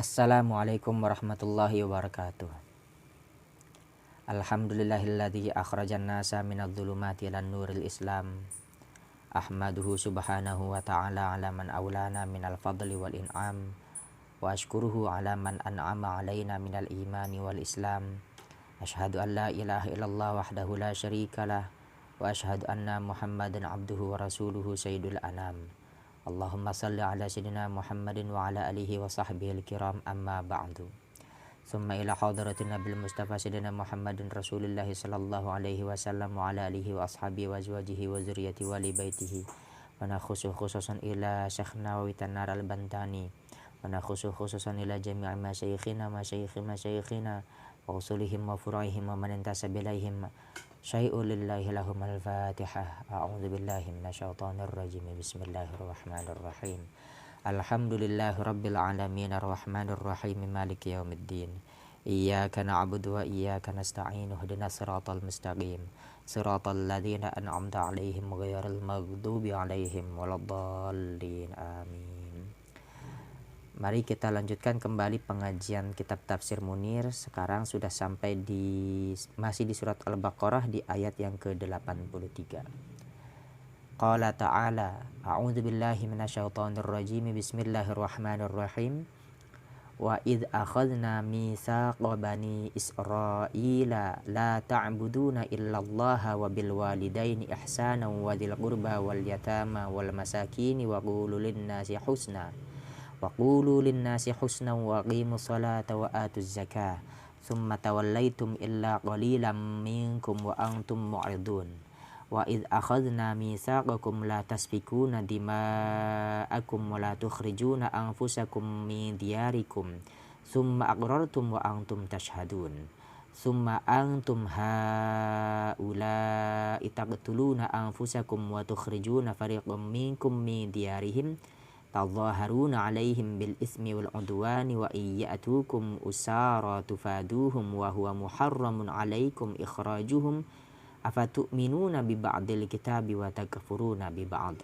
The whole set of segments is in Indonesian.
Assalamualaikum warahmatullahi wabarakatuh. Alhamdulillahilladzi akhrajan nasa minadh-dhulumati ilan nuril Islam. Ahmaduhu subhanahu wa ta'ala ala man aulana minal fadli wal in'am. Wa ashkuruhu ala man an'ama alaina minal imani wal islam. Ashhadu an la ilaha illallah wahdahu la syarikalah. Wa ashhadu anna Muhammadan abduhu wa rasuluhu sayyidul anam. Allahumma salli ala sayyidina Muhammadin wa ala alihi wa sahbihi al-kiram amma ba'du. Summa ila hadratin Nabil Mustafa sayyidina Muhammadin Rasulillahi sallallahu alaihi wasallam wa ala alihi wa ashabihi wa azwajihi wa zurriyyati wa li baitihi. Wa nakhusu khususan ila Syekhna wa Witanar al-Bantani. Wa nakhusu khususan ila jami'i masyayikhina wa usulihim wa fura'ihim wa man intasaba ilaihim. Syai'u lillahi lahum al-fatihah. A'udzu billahi minasyaitonir rajim. Bismillahirrahmanirrahim. Alhamdulillahi rabbil alamin arrahmanir rahim maliki yaumiddin. Iyyaka na'budu wa iyyaka nasta'in ihdinas siratal mustaqim. Siratal ladzina an'amta 'alaihim ghairil maghdubi alaihim waladdallin. Amin. Mari kita lanjutkan kembali pengajian kitab Tafsir Munir. Sekarang sudah sampai masih di surat Al-Baqarah di ayat yang ke-83. Qala ta'ala, a'udzu billahi minasyaitonir rajim. Bismillahirrahmanirrahim. Wa idh akhadna mitsaqa bani Israila la ta'buduna illallaha wa bil walidaini ihsana wa dzil qurba wal yatama wal masakin wa qulu lin-nasi husna. Wa qulu lin-nasi husnan wa aqimus salata wa atuz zakah thumma tawallaitum illa qalilan minkum wa antum mu'ridun. Wa idh akhadna mitsaqakum la tasfikuna dima'akum wa la tukhrijuna anfusakum min diyarikum thumma aqrartum wa antum tashhadun. Thumma antum haula'i taqtuluna anfusakum wa tukhrijuna fariqam minkum min diyarihim tadhaharuna 'alaihim bil ismi wal 'udwani wa iyyatukum usara tufaduhum wa huwa muharramun 'alaikum ikhrajuhum afatu'minuna bi ba'dil kitabi wa takfuruna bi ba'd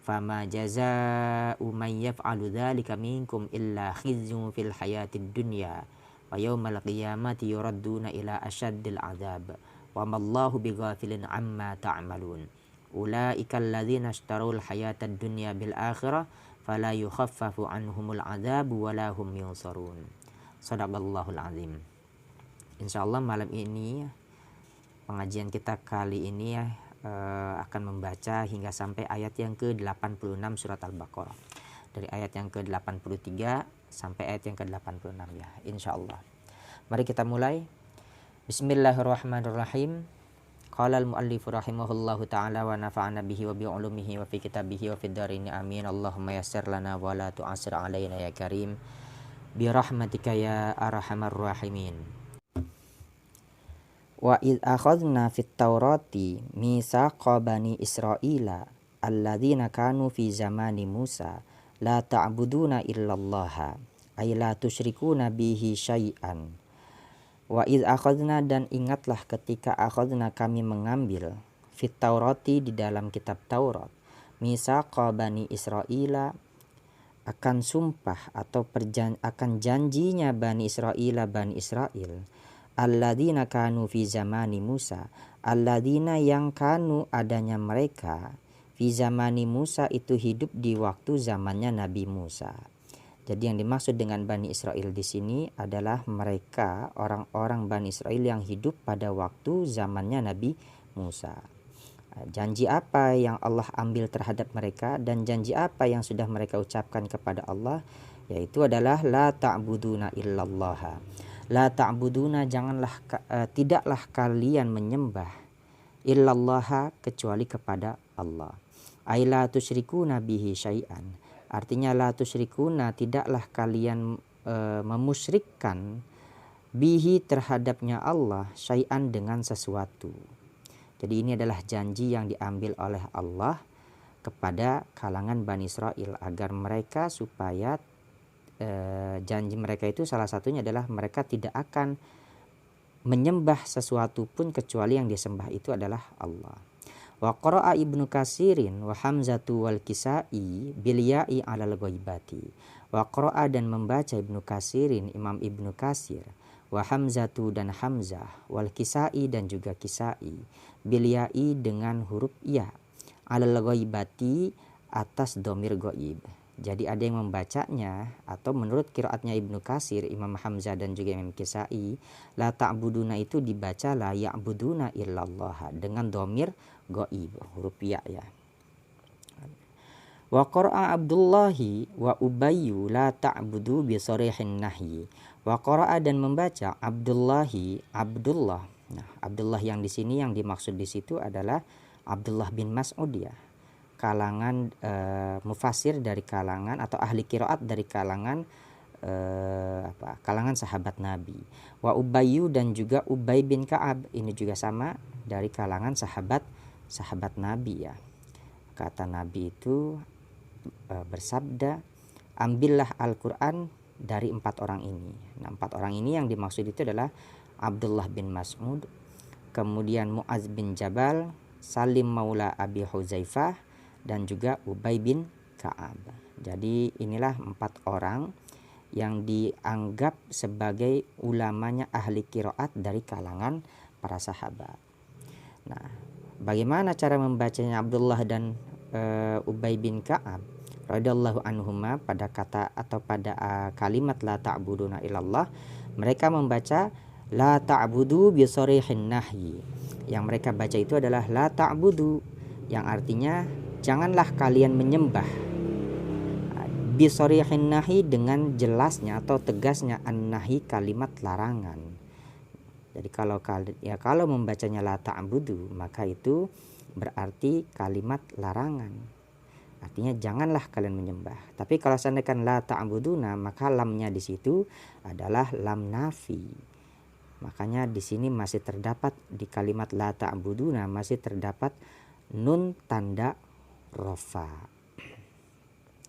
fama jazaa'u man yaf'alu dzalika minkum illa khizyun fil hayatid dunya wa yawmal qiyamati yuradduna ila asyaddil 'adzab wa mallahu bighafilin 'amma ta'malun. Ulaika alladzina ishtarawul hayatad dunya bil akhirah fala yukhaffafu anhumul 'adzabu wa la hum yunsarun. Shadaqallahul azim. Insyaallah malam ini pengajian kita kali ini akan membaca hingga sampai ayat yang ke-86 surat Al-Baqarah. Dari ayat yang ke-83 sampai ayat yang ke-86 ya, insyaallah. Mari kita mulai. Bismillahirrahmanirrahim. Qala al-muallif rahimahullahu ta'ala wa nafa'ana bihi wa bi ulumihi wa fi kitabihi wa fid darini amin. Allahumma yassir lana wa la tu'assir alaina ya karim bi rahmatika ya arhamar rahimin. Wa id akhadna fit taurati mitsaqa bani Israila alladzina kanu fi zamani Musa la ta'buduna illallaha ay la tusyrikuna bihi syai'an. Wa id akhadna, dan ingatlah ketika akhadna kami mengambil fit taurati di dalam kitab Taurat mitsaqa bani Israila akan sumpah atau akan janjinya bani Israel alladzina kanu fi zamani Musa, alladzina yang kanu adanya mereka fi zamani Musa itu hidup di waktu zamannya Nabi Musa. Jadi yang dimaksud dengan Bani Israel di sini adalah mereka orang-orang Bani Israel yang hidup pada waktu zamannya Nabi Musa. Janji apa yang Allah ambil terhadap mereka dan janji apa yang sudah mereka ucapkan kepada Allah, yaitu adalah la ta'buduna illallah. La ta'buduna, tidaklah kalian menyembah illallah kecuali kepada Allah. Ay la tusyrikuna bihi syai'an. Artinya la tusyrikuna, tidaklah kalian memusyrikkan bihi terhadapnya Allah syai'an dengan sesuatu. Jadi ini adalah janji yang diambil oleh Allah kepada kalangan Bani Israel agar mereka supaya janji mereka itu salah satunya adalah mereka tidak akan menyembah sesuatu pun kecuali yang disembah itu adalah Allah. Wa qara'a Ibnu Katsirin wa Hamzatu wal Kisai bil ya'i 'alal ghaibati Wa qara'a dan membaca Ibnu Katsirin, Imam Ibnu Katsir, wa Hamzatu dan Hamzah, wal Kisai dan juga Kisai, bil ya'i dengan huruf ya, alal ghaibati atas domir ghaib. Jadi ada yang membacanya atau menurut qiraatnya Ibnu Katsir, Imam Hamzah dan juga Imam Kisai, la ta'buduna itu dibaca la ya'buduna illallah dengan domir ghaib, huruf ya ya. Wa qara'a Abdullahi wa Ubayyu la ta'budu bi sharihin nahyi. Wa qara'a dan membaca Abdullahi, Abdullah. Nah, Abdullah yang di sini yang dimaksud di situ adalah Abdullah bin Mas'ud ya. Kalangan mufasir dari kalangan atau ahli qiraat dari kalangan kalangan sahabat Nabi. Wa Ubayyu dan juga Ubay bin Ka'ab, ini juga sama dari kalangan sahabat Nabi ya. Kata Nabi itu bersabda, ambillah Al-Quran dari 4 orang ini. Nah, 4 orang ini yang dimaksud itu adalah Abdullah bin Mas'ud, kemudian Mu'adz bin Jabal, Salim maula Abi Huzaifah, dan juga Ubay bin Ka'ab. Jadi inilah 4 orang yang dianggap sebagai ulamanya ahli qiraat dari kalangan para sahabat. Nah, bagaimana cara membacanya Abdullah dan Ubay bin Ka'ab radhiyallahu anhuma pada kata atau pada kalimat la ta'buduna illallah? Mereka membaca la ta'budu bi sharihin nahyi. Yang mereka baca itu adalah la ta'budu, yang artinya janganlah kalian menyembah. Bi sharihin nahyi dengan jelasnya atau tegasnya an-nahyi kalimat larangan. Jadi kalau membacanya la ta'budu maka itu berarti kalimat larangan. Artinya janganlah kalian menyembah. Tapi kalau seandainya la ta'buduna maka lamnya di situ adalah lam nafi. Makanya di sini masih terdapat di kalimat la ta'buduna masih terdapat nun tanda rafa.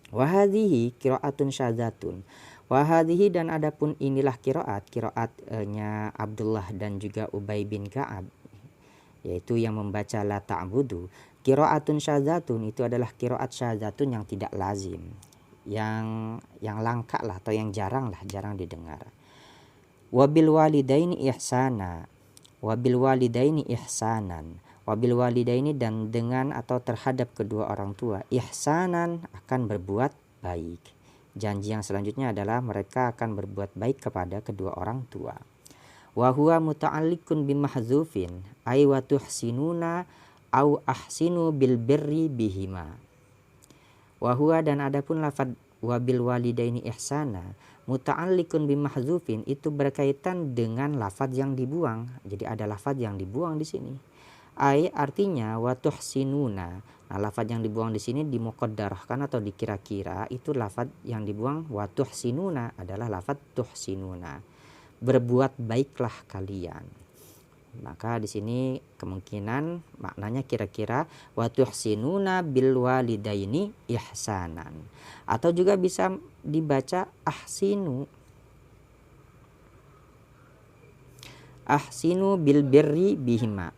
Wa hadhihi qiraatun syadzatun. Wa hadhihi dan adapun inilah qiraatnya Abdullah dan juga Ubay bin Ka'ab, yaitu yang membaca la ta'budu. Qiraatun syadzatun itu adalah qiraat syadzatun yang tidak lazim, yang langka lah atau yang jarang didengar. Wabil walidaini ihsana, wabil walidaini ihsanan, wabil walidaini dan dengan atau terhadap kedua orang tua, ihsanan akan berbuat baik. Janji yang selanjutnya adalah mereka akan berbuat baik kepada kedua orang tua. Wa huwa muta'alliqun bimahdzufin ay wa tuhsinuna au ahsinu bil birri bihima. Wa huwa dan adapun lafaz wabil walidaini ihsana muta'alliqun bimahdzufin itu berkaitan dengan lafaz yang dibuang. Jadi ada lafaz yang dibuang di sini. Ai artinya wa tuhsinuna. Nah, lafaz yang dibuang di sini dimuqaddarahkan atau dikira-kira itu lafaz yang dibuang wa tuhsinuna adalah lafaz tuhsinuna. Berbuat baiklah kalian. Maka di sini kemungkinan maknanya kira-kira wa tuhsinuna bil walidaini ihsanan, atau juga bisa dibaca ahsinu bil birri bihima.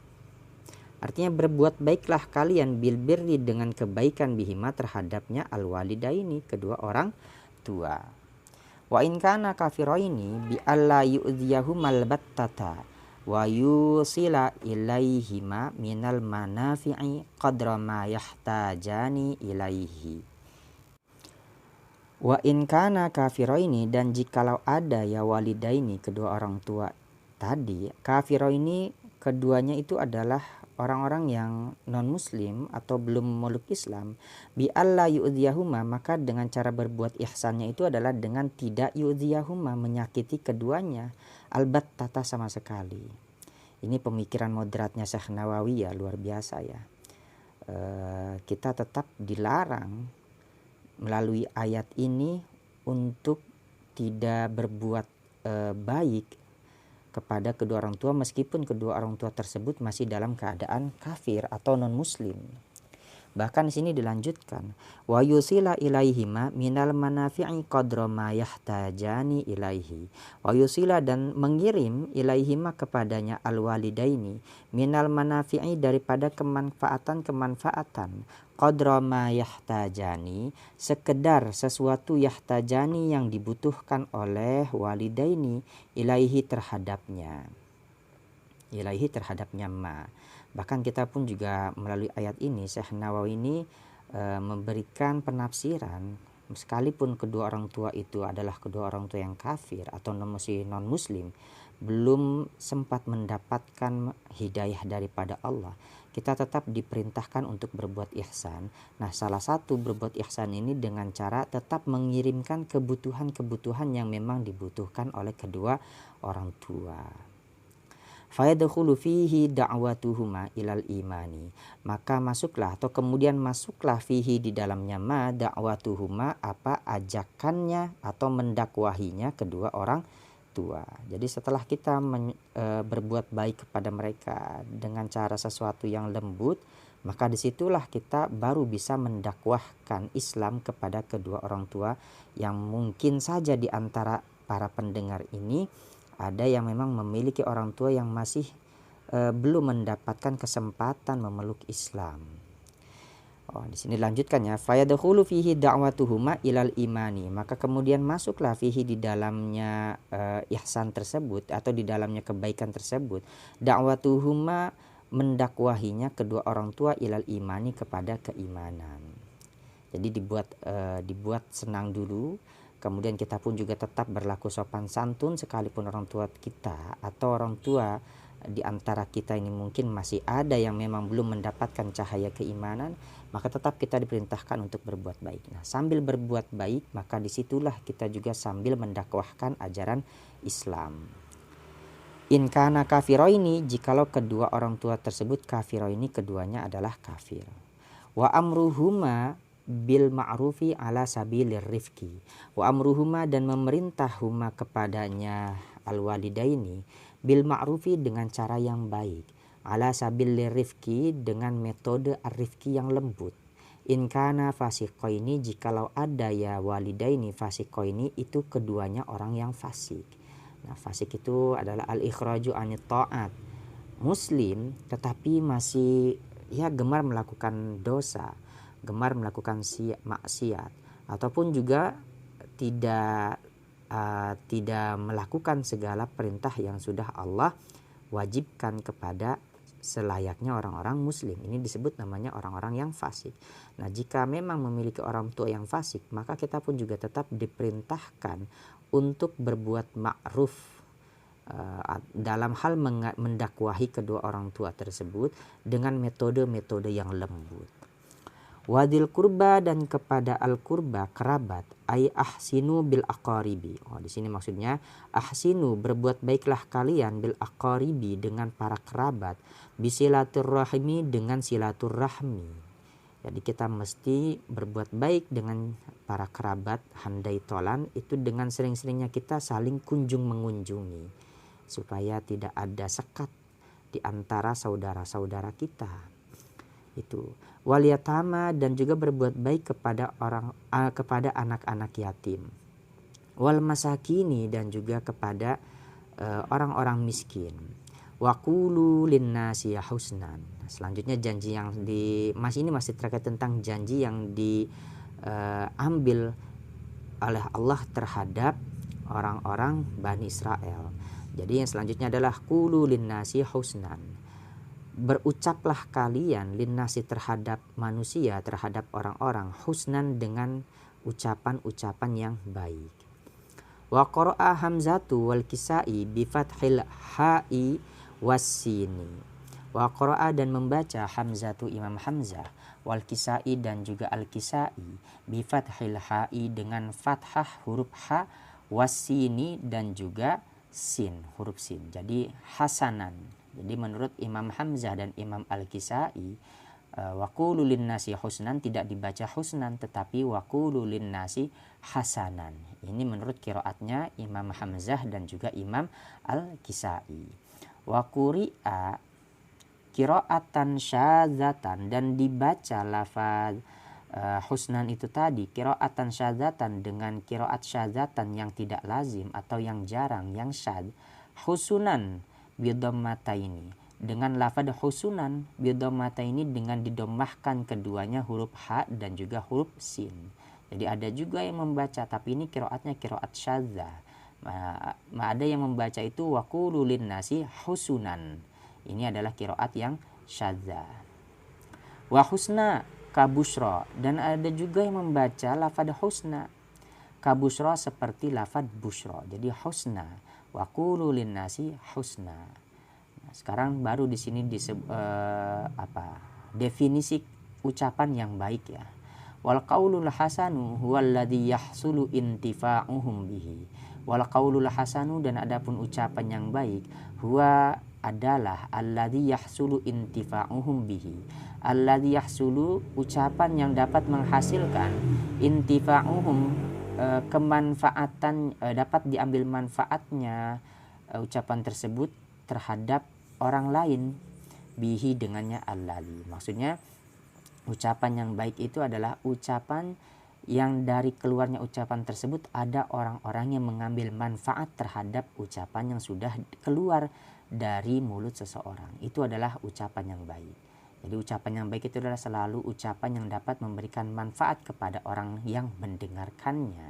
Artinya berbuat baiklah kalian bil birri dengan kebaikan bihima terhadapnya al walidaini kedua orang tua. Wa in kana kafiraini bi alla yu'dhiyahumal battata wa yusila ilaihima minal manafi'i qadra ma yahtajani ilaihi. Wa in kana kafiraini dan jikalau ada ya walidaini kedua orang tua tadi, kafiraini keduanya itu adalah orang-orang yang non muslim atau belum memeluk Islam, bi alla yu'dhiyahuma maka dengan cara berbuat ihsannya itu adalah dengan tidak yu'dhiyahuma menyakiti keduanya albattata sama sekali. Ini pemikiran moderatnya Syekh Nawawi ya, luar biasa ya. Kita tetap dilarang melalui ayat ini untuk tidak berbuat baik kepada kedua orang tua meskipun kedua orang tua tersebut masih dalam keadaan kafir atau non muslim. Bahkan di sini dilanjutkan, wa yusila ilaihima minal manafi'i qadra ma yahtajani ilaihi. Wa yusila dan mengirim ilaihima kepadanya al-walidaini minal manafi'i daripada kemanfaatan-kemanfaatan qadra ma yahtajani sekedar sesuatu yahtajani yang dibutuhkan oleh walidaini ilaihi terhadapnya. Ilaihi terhadapnya ma. Bahkan kita pun juga melalui ayat ini Syekh Nawawi ini memberikan penafsiran sekalipun kedua orang tua itu adalah kedua orang tua yang kafir atau masih non muslim, belum sempat mendapatkan hidayah daripada Allah, kita tetap diperintahkan untuk berbuat ihsan. Nah, salah satu berbuat ihsan ini dengan cara tetap mengirimkan kebutuhan-kebutuhan yang memang dibutuhkan oleh kedua orang tua. Fayadkhulu fihi da'watuhuma ilal imani, maka masuklah atau kemudian masuklah fihi di dalamnya ma da'watuhuma apa ajakannya atau mendakwahinya kedua orang tua. Jadi setelah kita berbuat baik kepada mereka dengan cara sesuatu yang lembut, maka disitulah kita baru bisa mendakwahkan Islam kepada kedua orang tua yang mungkin saja di antara para pendengar ini ada yang memang memiliki orang tua yang masih belum mendapatkan kesempatan memeluk Islam. Di sini lanjutkannya, fayadkhulu fihi da'watuhuma ilal imani, maka kemudian masuklah fihi di dalamnya ihsan tersebut atau di dalamnya kebaikan tersebut, da'watuhuma mendakwahinya kedua orang tua ilal imani kepada keimanan. Jadi dibuat senang dulu. Kemudian kita pun juga tetap berlaku sopan santun sekalipun orang tua kita atau orang tua di antara kita ini mungkin masih ada yang memang belum mendapatkan cahaya keimanan, maka tetap kita diperintahkan untuk berbuat baik. Nah, sambil berbuat baik, maka disitulah kita juga sambil mendakwahkan ajaran Islam. In kana kafiroini, jikalau kedua orang tua tersebut kafiroini, keduanya adalah kafir. Wa amruhuma bil ma'rufi ala sabilir rifki, wa amruhuma dan memerintah huma kepadanya al walidaini bil ma'rufi dengan cara yang baik, ala sabilir rifki dengan metode ar-rifki yang lembut. In kana fasiqaini, jikalau ada ya walidaini fasiqaini itu keduanya orang yang fasik. Nah, fasik itu adalah al-ikhraju anit ta'at, muslim tetapi masih gemar melakukan dosa, gemar melakukan maksiat, ataupun juga tidak melakukan segala perintah yang sudah Allah wajibkan kepada selayaknya orang-orang muslim. Ini disebut namanya orang-orang yang fasik. Nah, jika memang memiliki orang tua yang fasik, maka kita pun juga tetap diperintahkan untuk berbuat ma'ruf dalam hal mendakwahi kedua orang tua tersebut dengan metode-metode yang lembut. Wadil kurba dan kepada al kurba kerabat, ay ahsinu bil aqaribi. Di sini maksudnya ahsinu berbuat baiklah kalian bil aqaribi dengan para kerabat, bisilaturrahmi dengan silaturrahmi. Jadi kita mesti berbuat baik dengan para kerabat, handai tolan itu dengan sering-seringnya kita saling kunjung mengunjungi supaya tidak ada sekat di antara saudara-saudara kita. Itu waliyatama dan juga berbuat baik kepada anak-anak yatim, wal masakini dan juga kepada orang-orang miskin, waqulu linnasi husnan. Selanjutnya janji yang ini masih terkait tentang janji yang diambil oleh Allah terhadap orang-orang Bani Israel. Jadi yang selanjutnya adalah qulu linnasi husnan, berucaplah kalian linnasi terhadap manusia, terhadap orang-orang, husnan dengan ucapan-ucapan yang baik. Wa qara'a Hamzatu wal Kisai bi fathil ha'i wassini. Wa qara'a dan membaca Hamzatu Imam Hamzah wal Kisai dan juga al Kisai bi fathil ha'i dengan fathah huruf ha, wassini dan juga sin huruf sin. Jadi hasanan. Jadi menurut Imam Hamzah dan Imam Al-Kisai, waqulu linnasi husnan tidak dibaca husnan tetapi waqulu linnasi hasanan. Ini menurut qiraatnya Imam Hamzah dan juga Imam Al-Kisai. Wa quri'a qiraatan syadzatan, dan dibaca lafaz husnan itu tadi, qiraatan syadzatan, dengan qiraat syadzatan yang tidak lazim atau yang jarang, yang syadz, husunan bidhammataini, dengan lafaz husunan bidhammataini, dengan didommahkan keduanya huruf ha dan juga huruf sin. Jadi ada juga yang membaca tapi ini qiraatnya qiraat syadzah. Ada yang membaca itu waqulu linnasi husunan. Ini adalah qiraat yang syadzah. Wa husna kabusra, dan ada juga yang membaca lafaz husna kabusra seperti lafaz busra. Jadi husna, waqulu linnasi husna. Nah, sekarang baru di sini definisi ucapan yang baik ya. Wal qaulul hasanu huwallazi yahsulu intifa'uhum bihi. Wal qaulul hasanu, dan adapun ucapan yang baik, huwa adalah alladzi yahsulu intifa'uhum bihi. Alladzi yahsulu, ucapan yang dapat menghasilkan intifa'uhum, kemanfaatan, dapat diambil manfaatnya ucapan tersebut terhadap orang lain, bihi dengannya alladzi. Maksudnya ucapan yang baik itu adalah ucapan yang dari keluarnya ucapan tersebut ada orang-orang yang mengambil manfaat terhadap ucapan yang sudah keluar dari mulut seseorang. Itu adalah ucapan yang baik. Jadi ucapan yang baik itu adalah selalu ucapan yang dapat memberikan manfaat kepada orang yang mendengarkannya.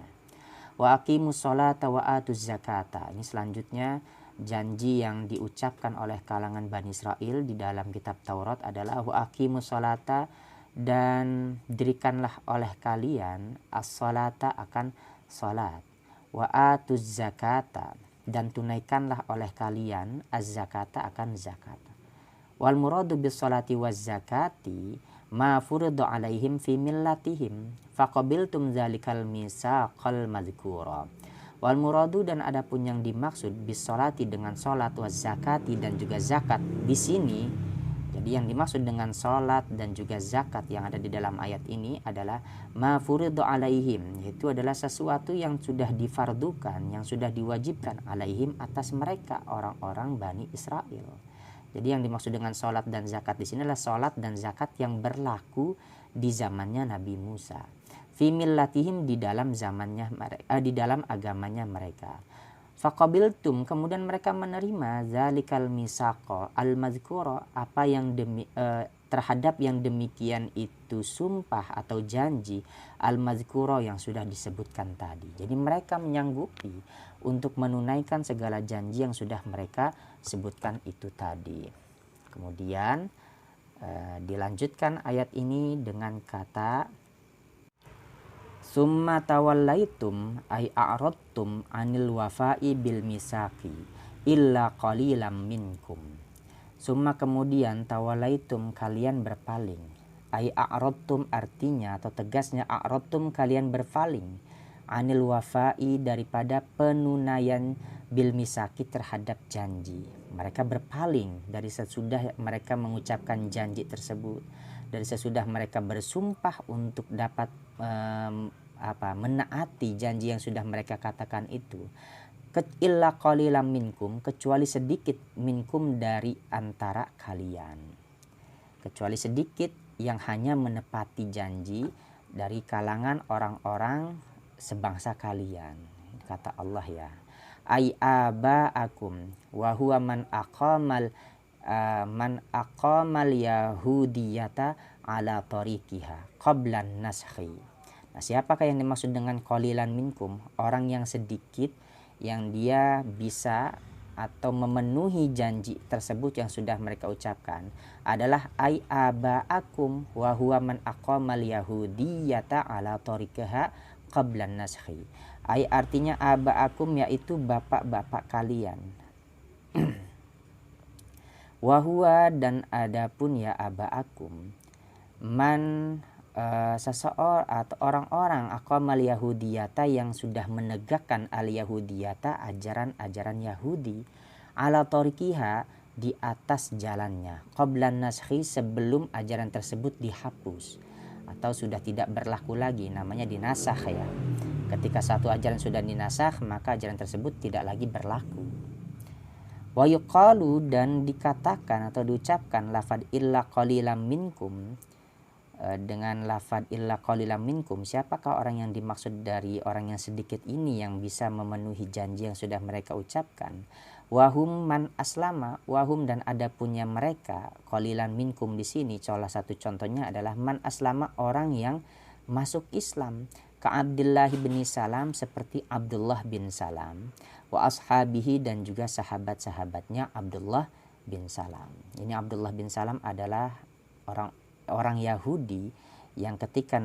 Wa aqimus sholata wa atuz zakata. Ini selanjutnya janji yang diucapkan oleh kalangan Bani Israel di dalam kitab Taurat adalah wa aqimus sholata, dan dirikanlah oleh kalian as-sholata akan salat, wa atuz zakata, dan tunaikanlah oleh kalian az-zakata akan zakat. Wal muradu bis sholati waz zakati ma furida alaihim fi millatihim faqabiltum dzalikal misaqal madzkura. Wal muradu, dan adapun yang dimaksud bis sholati dengan salat, waz zakati dan juga zakat di sini. Jadi yang dimaksud dengan sholat dan juga zakat yang ada di dalam ayat ini adalah ma furidu alaihim, yaitu adalah sesuatu yang sudah difardukan, yang sudah diwajibkan alaihim atas mereka orang-orang Bani Israel. Jadi yang dimaksud dengan sholat dan zakat di sini adalah sholat dan zakat yang berlaku di zamannya Nabi Musa. Fi millatihim, di dalam zamannya mereka, di dalam agamanya mereka. Faqabiltum, kemudian mereka menerima zalikal misaqa al-mazkura, apa yang terhadap yang demikian itu sumpah atau janji al-mazkura yang sudah disebutkan tadi. Jadi mereka menyanggupi untuk menunaikan segala janji yang sudah mereka sebutkan itu tadi. Kemudian dilanjutkan ayat ini dengan kata summa tawallaitum ay a'radtum anil wafa'i bil misaqi illa qalilam minkum. Summa, kemudian, tawallaitum, kalian berpaling. Ay a'radtum, artinya atau tegasnya a'radtum, kalian berpaling, anil wafa'i, daripada penunaian bil misaqi, terhadap janji. Mereka berpaling dari sesudah mereka mengucapkan janji tersebut, dari sesudah mereka bersumpah untuk dapat menaati janji yang sudah mereka katakan itu. Illa qalilam minkum, kecuali sedikit, minkum, dari antara kalian, kecuali sedikit yang hanya menepati janji dari kalangan orang-orang sebangsa kalian, kata Allah ya. Ai aba'akum wa huwa man aqamal yahudiyata ala tariqiha qablan naskhi. Nah, siapakah yang dimaksud dengan qalilan minkum? Orang yang sedikit yang dia bisa atau memenuhi janji tersebut yang sudah mereka ucapkan adalah ai aba'akum wa huwa man aqamal yahudiyata ala tariqiha qablan naskhi. Ai artinya aba'akum, yaitu bapak-bapak kalian. Wa huwa, dan adapun ya aba'akum, man seseorang atau orang-orang aqamal yahudiyata, yang sudah menegakkan al yahudiyata, ajaran-ajaran Yahudi, ala tariqiha, di atas jalannya, qablan naskhi, sebelum ajaran tersebut dihapus atau sudah tidak berlaku lagi, namanya dinasakh ya. Ketika satu ajaran sudah dinasakh, maka ajaran tersebut tidak lagi berlaku. Wa yuqalu, dan dikatakan atau diucapkan lafad illa qalilam minkum, dengan lafad illa qalilam minkum, siapakah orang yang dimaksud dari orang yang sedikit ini yang bisa memenuhi janji yang sudah mereka ucapkan. Wahum man aslama, wahum dan ada punya mereka, qalilan minkum di sini salah satu contohnya adalah man aslama, orang yang masuk Islam, ka Abdullah bin Salam, seperti Abdullah bin Salam, wa ashabihi dan juga sahabat-sahabatnya Abdullah bin Salam. Ini Abdullah bin Salam adalah orang Yahudi yang ketika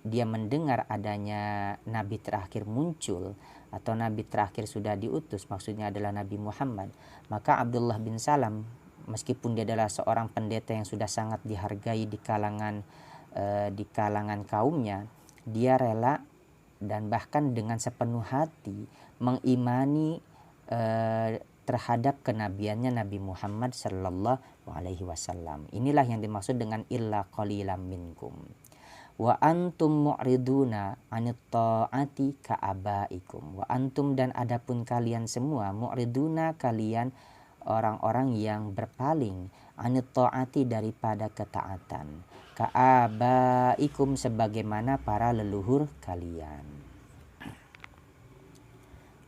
dia mendengar adanya nabi terakhir muncul atau nabi terakhir sudah diutus, maksudnya adalah Nabi Muhammad, maka Abdullah bin Salam, meskipun dia adalah seorang pendeta yang sudah sangat dihargai di kalangan kaumnya, dia rela dan bahkan dengan sepenuh hati mengimani terhadap kenabiannya Nabi Muhammad sallallahu alaihi wasallam. Inilah yang dimaksud dengan illa qalilam minkum. Wa antum mu'riduna 'anit ta'ati ka'abaikum. Wa antum, dan adapun kalian semua, mu'riduna, kalian orang-orang yang berpaling, 'anit ta'ati, daripada ketaatan, ka'abaikum, sebagaimana para leluhur kalian.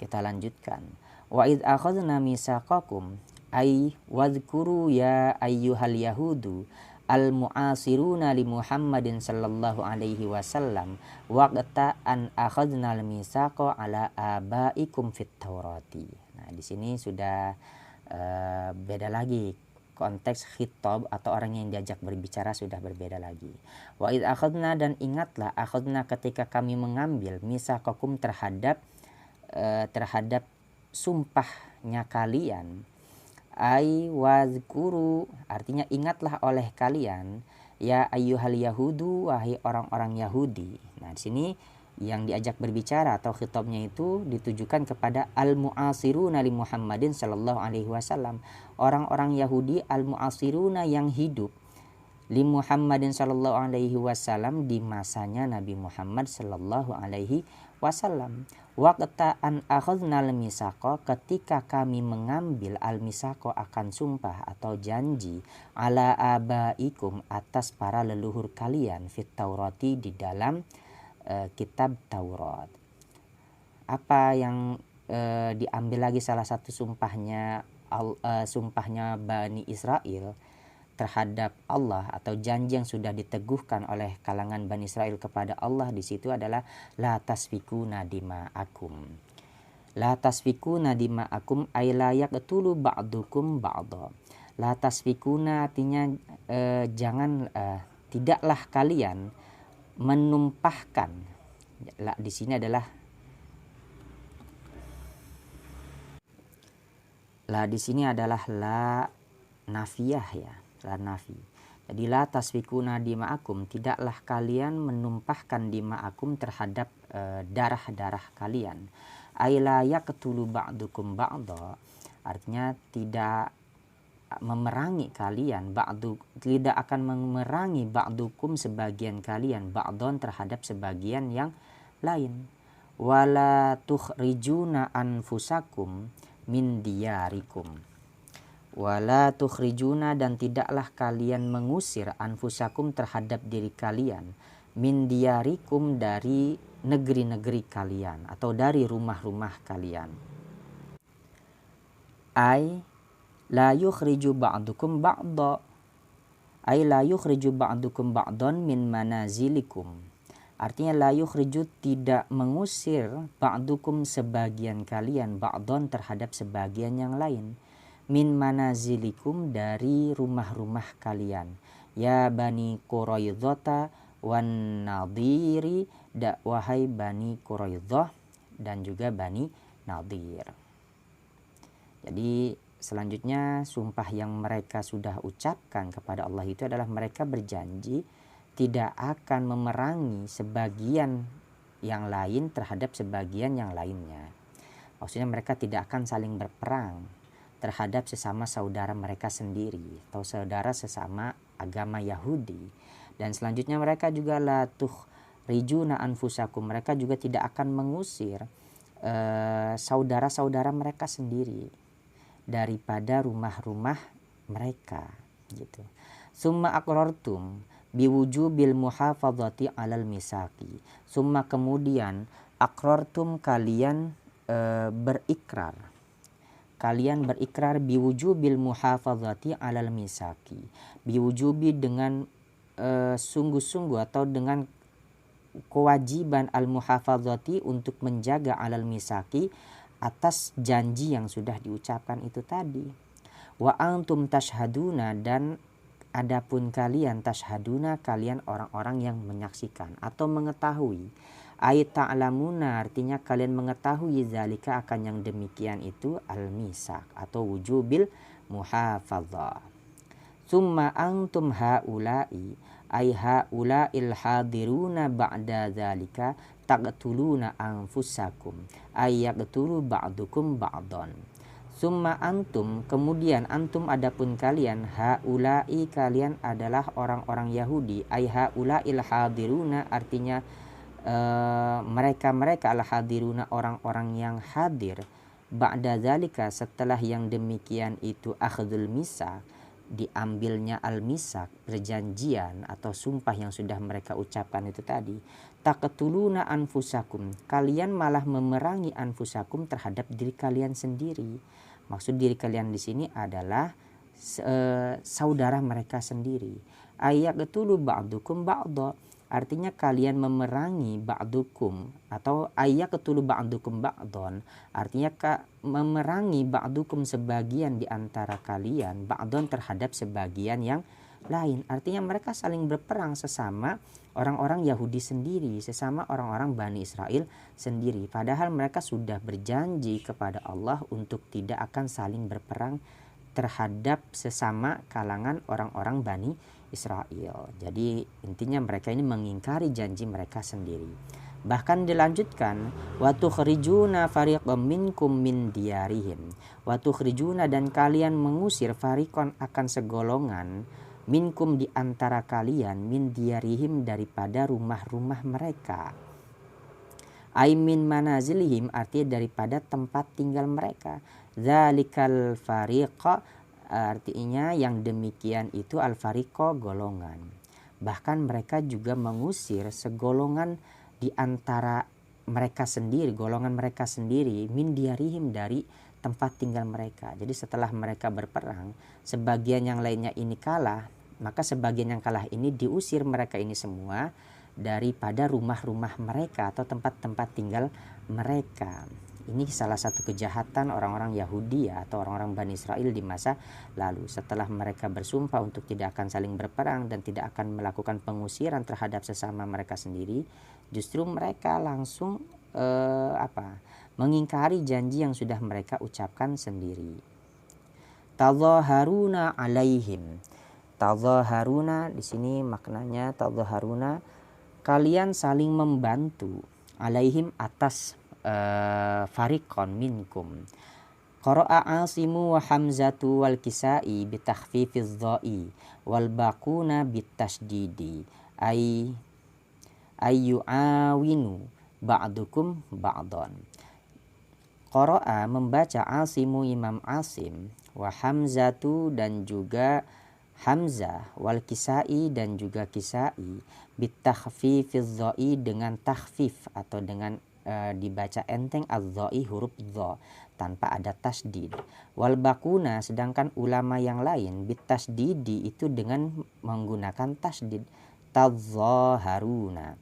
Kita lanjutkan. Wa id akhadna mitsaqakum ay wadhkuru ya ayyuhal yahudu al mu'asiruna li Muhammadin sallallahu alaihi wasallam waqta an akhadna al mitsaqa ala abaikum fit taurati. Nah, di sini sudah beda lagi konteks khitab atau orang yang diajak berbicara sudah berbeda lagi. Wa id akhadna, dan ingatlah, akhadna ketika kami mengambil, mitsaqakum terhadap sumpahnya kalian, ai wazkuru, artinya ingatlah oleh kalian, ya ayyuhal yahudu, wahai orang-orang Yahudi. Nah, di sini yang diajak berbicara atau khitabnya itu ditujukan kepada al-mu'asiruna li Muhammadin sallallahu alaihi wasallam, orang-orang Yahudi al-mu'asiruna yang hidup li Muhammadin sallallahu alaihi wasallam di masanya Nabi Muhammad sallallahu alaihi wasallam. Waqta an akhadna al-mitsaqa, ketika kami mengambil al-mitsaqa akan sumpah atau janji, ala abaikum, atas para leluhur kalian, fit taurati, di dalam kitab Taurat. Apa yang diambil lagi salah satu sumpahnya Bani Israel terhadap Allah atau janji yang sudah diteguhkan oleh kalangan Bani Israel kepada Allah di situ adalah la tasfikuna dima'akum. La tasfikuna dima'akum ay la yaqtulu ba'dukum ba'dha. La tasfikuna artinya tidaklah kalian menumpahkan. La di sini adalah la nafiyah ya. La nafi. Jadi la tasfikuna dima'akum, tidaklah kalian menumpahkan dima'akum terhadap darah-darah kalian. Ay la yaqtulu ba'dukum ba'dha, artinya tidak memerangi kalian, tidak akan memerangi ba'dukum sebagian kalian, ba'don terhadap sebagian yang lain. Wala tukhrijuna anfusakum min diyarikum. Wala tukhrijuna, dan tidaklah kalian mengusir anfusakum terhadap diri kalian, min diyarikum, dari negeri-negeri kalian atau dari rumah-rumah kalian. Ay la yukhriju ba'dukum ba'dha, ay la yukhriju ba'dukum ba'dhan min manazilikum. Artinya la yukhriju, tidak mengusir, ba'dukum sebagian kalian, ba'dhan terhadap sebagian yang lain, min manazilikum dari rumah-rumah kalian, ya Bani Quraidzata wan Nadhiri, wahai Bani Quraidzah dan juga Bani Nadhir. Jadi selanjutnya sumpah yang mereka sudah ucapkan kepada Allah itu adalah mereka berjanji tidak akan memerangi sebagian yang lain terhadap sebagian yang lainnya. Maksudnya mereka tidak akan saling berperang terhadap sesama saudara mereka sendiri atau saudara sesama agama Yahudi. Dan selanjutnya mereka juga la tukhrijuna anfusakum, mereka juga tidak akan mengusir saudara-saudara mereka sendiri. daripada rumah-rumah mereka gitu. Summa aqrartum biwujubil muhafadzati alal misaki. Summa kemudian aqrartum kalian berikrar. Kalian berikrar biwujubil muhafadzati alal misaki. Biwujubi dengan sungguh-sungguh atau dengan kewajiban al-muhafadzati untuk menjaga alal misaki atas janji yang sudah diucapkan itu tadi. Wa antum tashhaduna dan adapun kalian tashhaduna kalian orang-orang yang menyaksikan atau mengetahui. Ay ta'lamuna artinya kalian mengetahui zalika akan yang demikian itu al-misak atau wujubil muhafadzah. Summa antum haula'i ay haula'il hadiruna ba'da zalika taqtuluna anfusakum ay yaqtulu ba'dukum ba'don. Summa antum kemudian antum adapun kalian haula'i kalian adalah orang-orang Yahudi ay haula'il hadiruna artinya mereka al hadiruna orang-orang yang hadir ba'da zalika setelah yang demikian itu akhdul misak diambilnya al-misak perjanjian atau sumpah yang sudah mereka ucapkan itu tadi. Taqtuluna anfusakum kalian malah memerangi anfusakum terhadap diri kalian sendiri. Maksud diri kalian di sini adalah saudara mereka sendiri. Ayaqtulu ba'dukum ba'dha artinya kalian memerangi ba'dukum atau ayaqtulu ba'dukum ba'don artinya memerangi ba'dukum sebagian di antara kalian ba'don terhadap sebagian yang lain. Artinya mereka saling berperang sesama orang-orang Yahudi sendiri, sesama orang-orang Bani Israel sendiri. Padahal mereka sudah berjanji kepada Allah untuk tidak akan saling berperang terhadap sesama kalangan orang-orang Bani Israel. Jadi intinya mereka ini mengingkari janji mereka sendiri. Bahkan dilanjutkan wa tukhrijuna fariqam minkum min diyarihim. Wa tukhrijuna dan kalian mengusir fariqon akan segolongan minkum di antara kalian min diyarihim daripada rumah-rumah mereka. Ai min manazilihim artinya daripada tempat tinggal mereka. Zalikal fariqa artinya yang demikian itu al-fariqo golongan. Bahkan mereka juga mengusir segolongan di antara mereka sendiri, golongan mereka sendiri min diarihim dari tempat tinggal mereka. Jadi setelah mereka berperang, sebagian yang lainnya ini kalah, maka sebagian yang kalah ini diusir mereka ini semua daripada rumah-rumah mereka atau tempat-tempat tinggal mereka. Ini salah satu kejahatan orang-orang Yahudi atau orang-orang Bani Israel di masa lalu. Setelah mereka bersumpah untuk tidak akan saling berperang dan tidak akan melakukan pengusiran terhadap sesama mereka sendiri, justru mereka langsung mengingkari janji yang sudah mereka ucapkan sendiri. Tadhaharuna alaihim. Tadhaharuna di sini maknanya tadhaharuna kalian saling membantu alaihim atas fariqon minkum. Qara'a Asimu wa Hamzatu wal Kisai bitakhfifiz dha'i wal baquna bitasdidi ayyu'awinu ba'dukum ba'don. Qara'a membaca Asimu Imam Asim wa Hamzatu dan juga Hamzah wal Kisai dan juga Kisai bitakhfifiz dha'i dengan takhfif atau dengan dibaca enteng az-dha'i huruf dha tanpa ada tasdid. Wal baquna sedangkan ulama yang lain bitasdidi itu dengan menggunakan tasdid. Tadhaharuna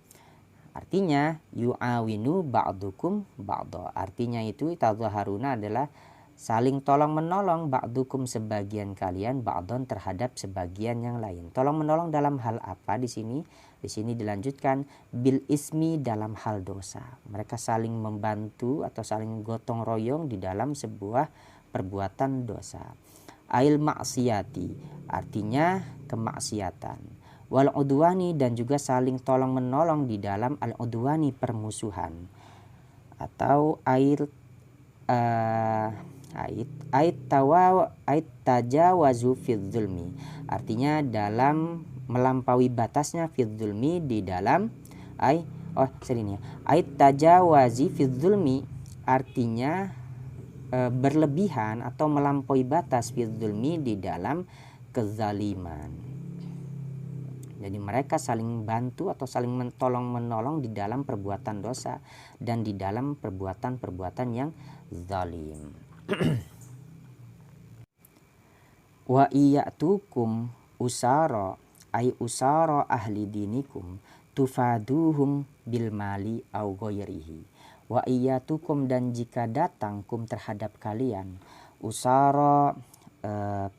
artinya yu'awinu ba'dukum ba'dha. Artinya itu tadhaharuna adalah saling tolong menolong ba'dukum sebagian kalian ba'don terhadap sebagian yang lain. Tolong menolong dalam hal apa di sini? Di sini dilanjutkan bil ismi dalam hal dosa. Mereka saling membantu atau saling gotong royong di dalam sebuah perbuatan dosa. Ail maksiyati artinya kemaksiatan. Wal udwani dan juga saling tolong menolong di dalam al udwani permusuhan. Atau ait tajawazu fil zulmi artinya dalam melampaui batasnya fil zulmi di dalam ait tajawazi fil zulmi artinya berlebihan atau melampaui batas fi dzulmi di dalam kezaliman. Jadi mereka saling bantu atau saling menolong di dalam perbuatan dosa dan di dalam perbuatan-perbuatan yang zalim. Wa iyatukum usara ay usara ahli dinikum tufaduhum bil mali au ghairihi. Wa iyatukum, dan jika datang kum terhadap kalian usara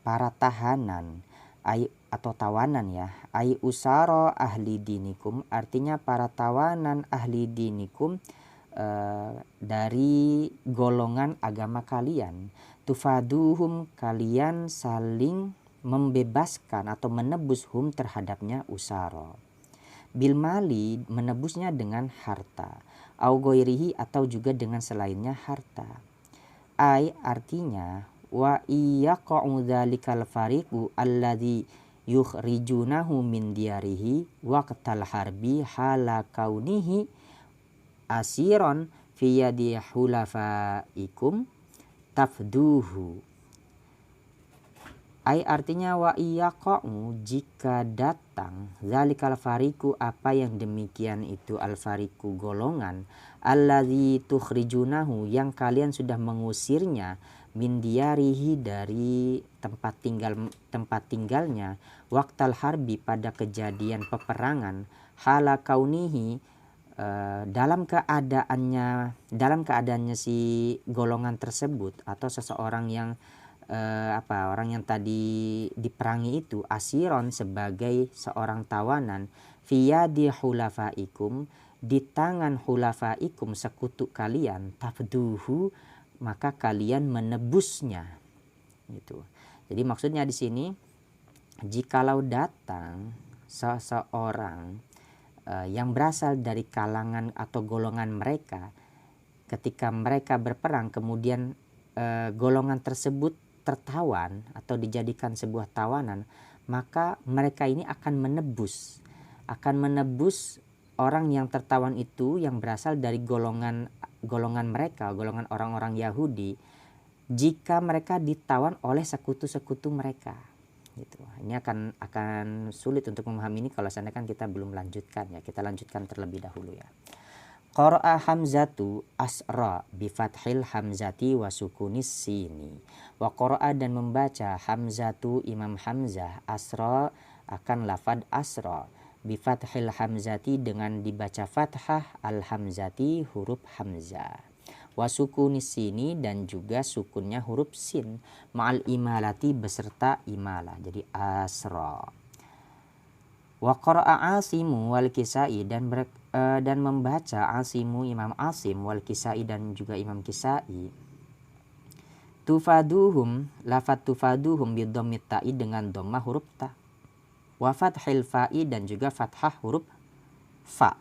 para tahanan atau tawanan ya, ay usara ahli dinikum artinya para tawanan ahli dinikum dari golongan agama kalian, tufaduhum, kalian saling membebaskan atau menebus hum terhadapnya usara, bil mali, menebusnya dengan harta, au ghairihi, atau juga dengan selainnya harta. Ai artinya wa iyaqa'u dzalikal fariqu alladzi yukhrijunahu min diyarihi waqtal harbi hala kaunihi asiron fi yadi hulafaikum tafduhu. Ai artinya wa iyaqa'u, jika datang zalikal fariqu, apa yang demikian itu, al fariqu golongan, alladzi tukhrijunahu, yang kalian sudah mengusirnya, min diyarihi, dari tempat tinggalnya, waqtal harbi, pada kejadian peperangan, hala kaunihi, dalam keadaannya si golongan tersebut atau seseorang yang orang yang tadi diperangi itu, asiron, sebagai seorang tawanan, fiyadi hulafaikum, di tangan hulafaikum, sekutu kalian, tafduhu, maka kalian menebusnya gitu. Jadi maksudnya di sini, jikalau datang seseorang yang berasal dari kalangan atau golongan mereka, ketika mereka berperang kemudian golongan tersebut tertawan atau dijadikan sebuah tawanan, maka mereka ini akan menebus orang yang tertawan itu yang berasal dari golongan mereka, golongan orang-orang Yahudi, jika mereka ditawan oleh sekutu-sekutu mereka gitu. Ini akan sulit untuk memahami ini kalau seandainya kita belum lanjutkan ya. Kita lanjutkan terlebih dahulu ya. Qara'a Hamzatu asra bi fathil hamzati wa sukunis sini. Wa qara'a, dan membaca Hamzatu Imam Hamzah asra akan lafad asra bi fathil hamzati, dengan dibaca fathah al hamzati huruf hamzah. Wa sukunis sini, dan juga sukunnya huruf sin, ma'al imalati, beserta imalah, jadi asra. Wa qara'a Asimu wal Kisai, dan membaca Asimu Imam Asim, wal Kisai, dan juga Imam Kisai, tufaduhum, lafat tufaduhum bidhammit ta'i, dengan dhammah huruf ta, wa fathil fa'i, dan juga fathah huruf fa,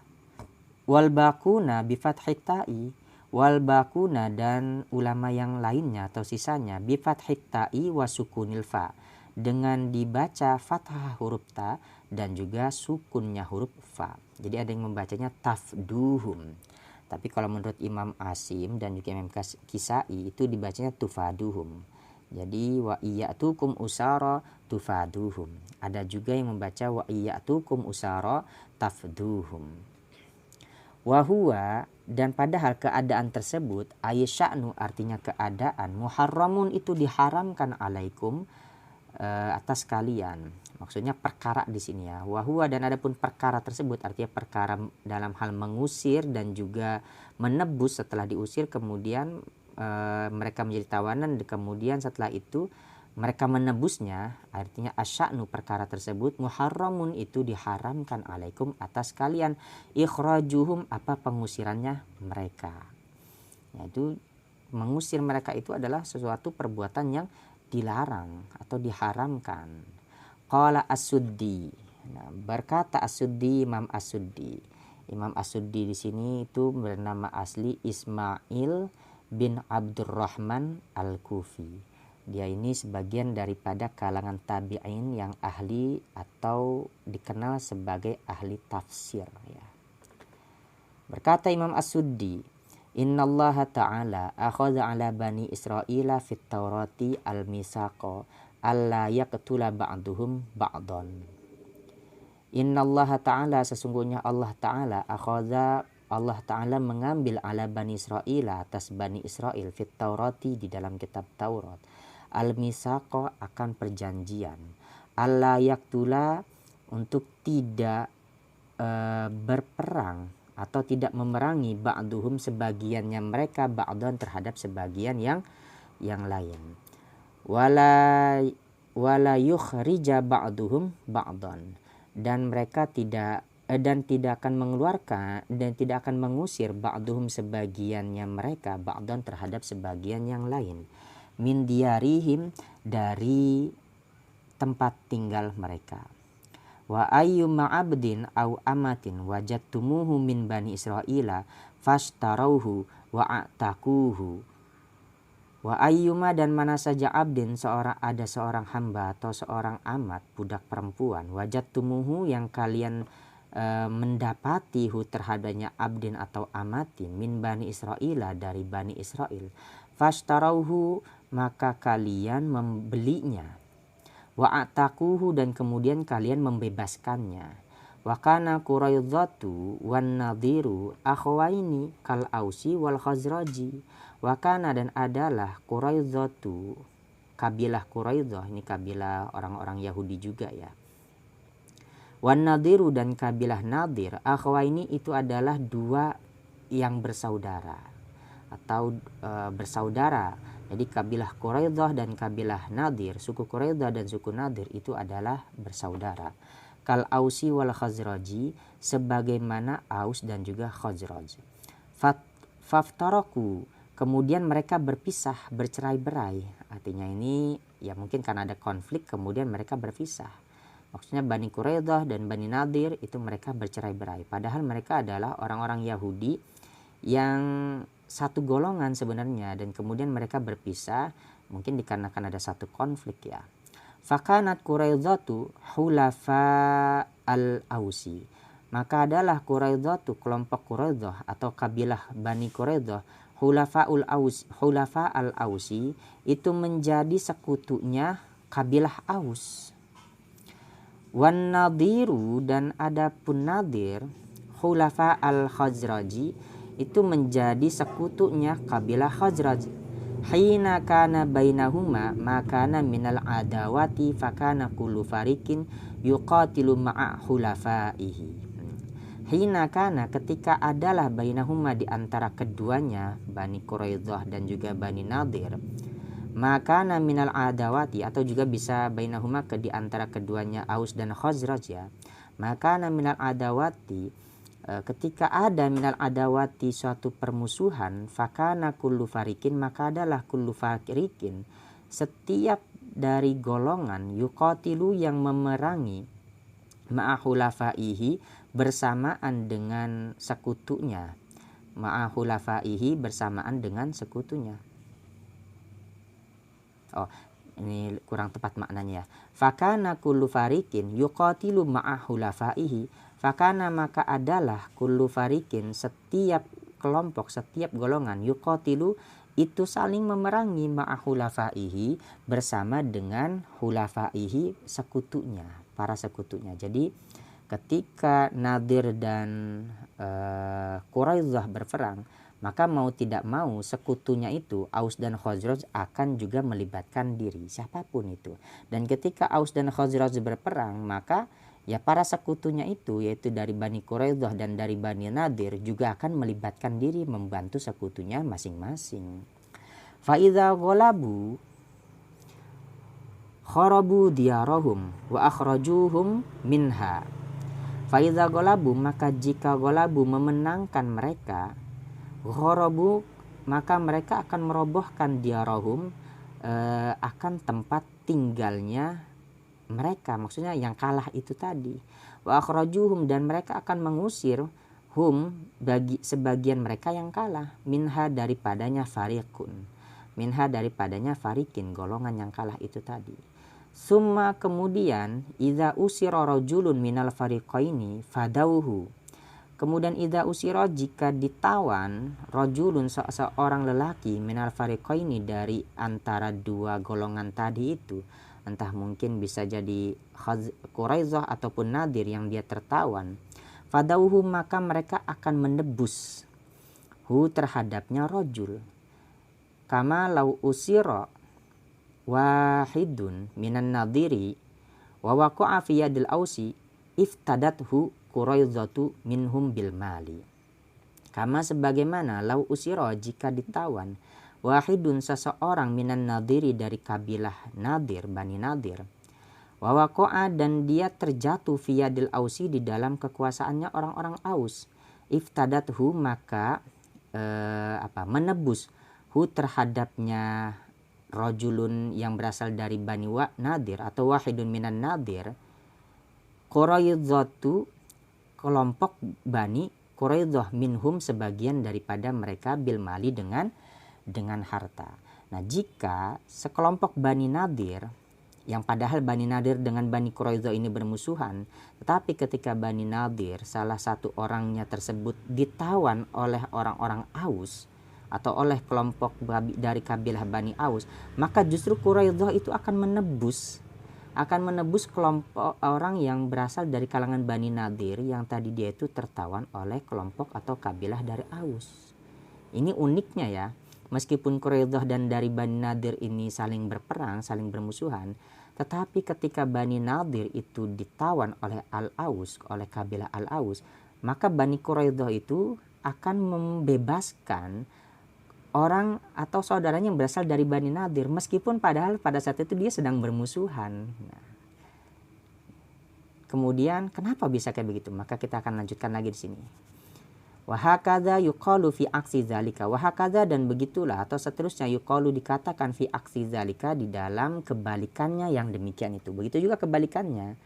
wal baquna bi fathit ta'i, wal baquna, dan ulama yang lainnya atau sisanya, bi fathit ta'i wa sukunil fa, dengan dibaca fathah huruf ta dan juga sukunnya huruf fa. Jadi ada yang membacanya tafduhum. Tapi kalau menurut Imam Asim dan juga Imam Kisai itu dibacanya tufaduhum. Jadi wa iyatukum usara tufaduhum. Ada juga yang membaca wa iyatukum usara tafduhum. Wa huwa, dan padahal keadaan tersebut, aysya'nu artinya keadaan, muharramun itu diharamkan alaikum atas kalian. Maksudnya perkara di sini ya. Wahua, dan adapun perkara tersebut artinya perkara dalam hal mengusir dan juga menebus setelah diusir, kemudian mereka menjadi tawanan, kemudian setelah itu mereka menebusnya, artinya asya'nu perkara tersebut, muharramun itu diharamkan alaikum atas kalian, ikhrajuhum apa pengusirannya mereka. Yaitu mengusir mereka itu adalah sesuatu perbuatan yang dilarang atau diharamkan. Qala As-Suddi. Nah, berkata As-Suddi, Imam As-Suddi. Imam As-Suddi di sini itu bernama asli Ismail bin Abdurrahman Al-Kufi. Dia ini sebagian daripada kalangan tabi'in yang ahli atau dikenal sebagai ahli tafsir ya. Berkata Imam As-Suddi, Innallaha ta'ala akhadha ala bani Israila fit Taurati al-misaqa alla yaqtula ba'duhum ba'dan. Innallaha ta'ala, sesungguhnya Allah ta'ala, akhadha, Allah ta'ala mengambil ala bani Israila, atas bani Israel, fit Taurati, di dalam kitab Taurat, al-misaqa, akan perjanjian, alla yaqtula, untuk tidak berperang atau tidak memerangi, ba'duhum, sebagiannya mereka, ba'dan, terhadap sebagian yang lain, wala yukhrija ba'duhum ba'dan, dan mereka tidak akan mengeluarkan dan tidak akan mengusir ba'duhum, sebagiannya mereka, ba'dan, terhadap sebagian yang lain, min diyarihim, dari tempat tinggal mereka. Wa ayyuma abdin au amatin wajadtumuhu min bani Israila fashtarauhu wa a'taquhu. Wa ayyuma, dan mana saja abdin, ada seorang hamba atau seorang amat, budak perempuan, wajadtumuhu, yang kalian mendapati hu terhadapnya, abdin atau amatin, min bani Israila, dari bani Israel, fashtarauhu, maka kalian membelinya, wa ataquhu, dan kemudian kalian membebaskannya. Wa kana Quraidzatu wan Nadhiru akhwaini kal Ausi wal Khazraji. Wa kana, dan adalah Quraidzatu, kabilah Quraidzah, ini kabilah orang-orang Yahudi juga ya. Wan Nadhiru, dan kabilah Nadir, akhwaini, itu adalah dua yang bersaudara atau bersaudara. Jadi kabilah Quraidzah dan kabilah Nadir, suku Quraidzah dan suku Nadir itu adalah bersaudara. Kal Ausi wal Khazraji, sebagaimana Aus dan juga Khazraj. Faftaraku, kemudian mereka berpisah, bercerai-berai. Artinya ini ya mungkin karena ada konflik kemudian mereka berpisah. Maksudnya Bani Quraidzah dan Bani Nadir itu mereka bercerai-berai. Padahal mereka adalah orang-orang Yahudi yang satu golongan sebenarnya, dan kemudian mereka berpisah mungkin dikarenakan ada satu konflik ya. Fakanat Quraidzatu hulafa al-Ausi, maka adalah Quraidzatu, kelompok Quraidzah atau kabilah Bani Quraidzah, hulafa al-Ausi, itu menjadi sekutunya kabilah Aus. Wan Nadhiru, dan adapun Nadir, hulafa al-Khazraji, itu menjadi sekutunya kabilah Khazraj. Hina kana bainahuma makana minal adawati fakana kullu farikin yuqatilu ma'a hulafaihi. Hina kana, ketika adalah bainahuma, di antara keduanya, Bani Quraidzah dan juga Bani Nadir, makana minal adawati, atau juga bisa bainahuma di antara keduanya Aus dan Khazraj ya. Makana minal adawati, ketika ada minal adawati suatu permusuhan, fakana kullu farikin, maka adalah kullu farikin, setiap dari golongan, yuqatilu, yang memerangi, ma'ahulafaihi, bersamaan dengan sekutunya, ma'ahulafaihi, bersamaan dengan sekutunya. Oh, ini kurang tepat maknanya. Fakana kullu farikin yuqatilu ma'ahulafaihi, fakana, maka adalah kullu farikin, setiap kelompok, setiap golongan, yuqatilu, itu saling memerangi, ma'ahulafaihi, bersama dengan hulafaihi, sekutunya, para sekutunya. Jadi ketika Nadir dan Quraidzah berperang, maka mau tidak mau sekutunya itu, Aus dan Khazraj, akan juga melibatkan diri, siapapun itu. Dan ketika Aus dan Khazraj berperang, maka ya para sekutunya itu, yaitu dari Bani Quraidzah dan dari Bani Nadir, juga akan melibatkan diri membantu sekutunya masing-masing. Fa'idha ghalabu kharabu diyarahum wa akhrajuhum minha. Fa'idha ghalabu, maka jika ghalabu, memenangkan mereka, kharabu, maka mereka akan merobohkan diyarahum, akan tempat tinggalnya mereka, maksudnya yang kalah itu tadi. Wa akhrajuhum, dan mereka akan mengusir hum, bagi sebagian mereka yang kalah, minha, daripadanya fariqun, minha, daripadanya farikin, golongan yang kalah itu tadi. Summa, kemudian, idza usira rajulun minal fariqaini fadauhu, Kemudian idza usira, jika ditawan, rajulun seorang lelaki minal fariqaini, dari antara dua golongan tadi itu, entah mungkin bisa jadi Quraidah ataupun Nadir yang dia tertawan, fadauhu, maka mereka akan menebus hu terhadapnya rajul, kama lau usira wahidun minan nadiri wa waqa'a fi yadil ausi iftadathu Quraidzatu minhum bil mali. Kama sebagaimana lau usiro, jika ditawan, wahidun seseorang minan nadiri, dari kabilah Nadir, Bani Nadir, wa waqa'a, dan dia terjatuh fi yadil ausi, di dalam kekuasaannya orang-orang Aus, iftadathu, maka menebus hu terhadapnya rajulun yang berasal dari Bani Nadir atau wahidun minan Nadir, Quraidzatu, kelompok Bani Quraidah, minhum, sebagian daripada mereka, bil mali, dengan harta. Nah, jika sekelompok Bani Nadir, yang padahal Bani Nadir dengan Bani Quraidah ini bermusuhan, tetapi ketika Bani Nadir salah satu orangnya tersebut ditawan oleh orang-orang Aus atau oleh kelompok dari kabilah Bani Aus, maka justru Quraidah itu akan menebus kelompok orang yang berasal dari kalangan Bani Nadir yang tadi dia itu tertawan oleh kelompok atau kabilah dari Aus. Ini uniknya ya, meskipun Quraidah dan dari Bani Nadir ini saling berperang, saling bermusuhan, tetapi ketika Bani Nadir itu ditawan oleh Al-Aus, oleh kabilah Al-Aus, maka Bani Quraidah itu akan membebaskan orang atau saudaranya yang berasal dari Bani Nadir, meskipun padahal pada saat itu dia sedang bermusuhan. Nah, kemudian kenapa bisa kayak begitu? Maka kita akan lanjutkan lagi di sini. Wahakadha yuqalu fi aksi zalika, wahakadha, dan begitulah atau seterusnya, yuqalu, dikatakan, fi aksi zalika, di dalam kebalikannya yang demikian itu. Begitu juga kebalikannya,